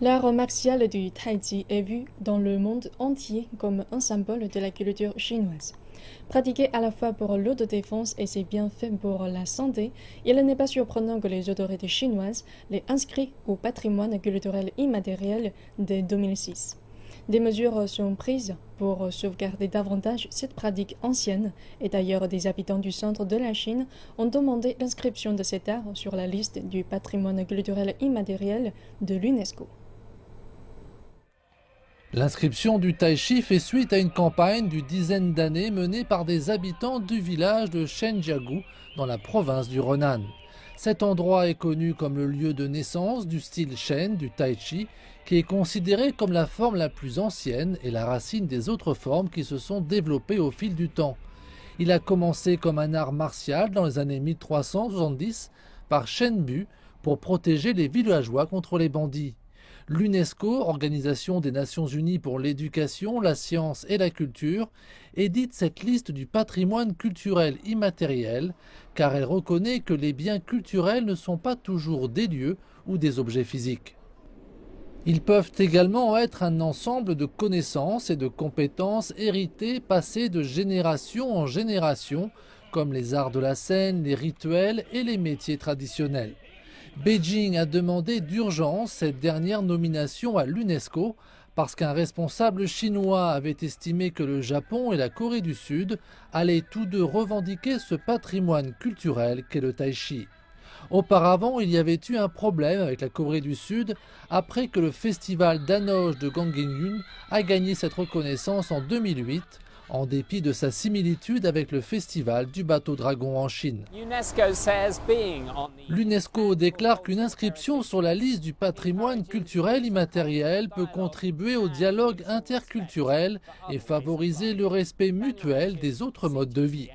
L'art martial du Tai Chi est vu dans le monde entier comme un symbole de la culture chinoise. Pratiqué à la fois pour l'autodéfense et ses bienfaits pour la santé, il n'est pas surprenant que les autorités chinoises l'aient inscrit au patrimoine culturel immatériel dès 2006. Des mesures sont prises pour sauvegarder davantage cette pratique ancienne et d'ailleurs des habitants du centre de la Chine ont demandé l'inscription de cet art sur la liste du patrimoine culturel immatériel de l'UNESCO. L'inscription du tai chi fait suite à une campagne d'une dizaine d'années menée par des habitants du village de Shenjiagu dans la province du Henan. Cet endroit est connu comme le lieu de naissance du style Shen du tai chi, qui est considéré comme la forme la plus ancienne et la racine des autres formes qui se sont développées au fil du temps. Il a commencé comme un art martial dans les années 1370 par Shen Bu pour protéger les villageois contre les bandits. L'UNESCO, Organisation des Nations Unies pour l'éducation, la science et la culture, édite cette liste du patrimoine culturel immatériel car elle reconnaît que les biens culturels ne sont pas toujours des lieux ou des objets physiques. Ils peuvent également être un ensemble de connaissances et de compétences héritées passées de génération en génération, comme les arts de la scène, les rituels et les métiers traditionnels. Beijing a demandé d'urgence cette dernière nomination à l'UNESCO parce qu'un responsable chinois avait estimé que le Japon et la Corée du Sud allaient tous deux revendiquer ce patrimoine culturel qu'est le tai chi. Auparavant, il y avait eu un problème avec la Corée du Sud après que le festival d'Anoge de Gangneung a gagné cette reconnaissance en 2008, en dépit de sa similitude avec le festival du bateau dragon en Chine. L'UNESCO déclare qu'une inscription sur la liste du patrimoine culturel immatériel peut contribuer au dialogue interculturel et favoriser le respect mutuel des autres modes de vie.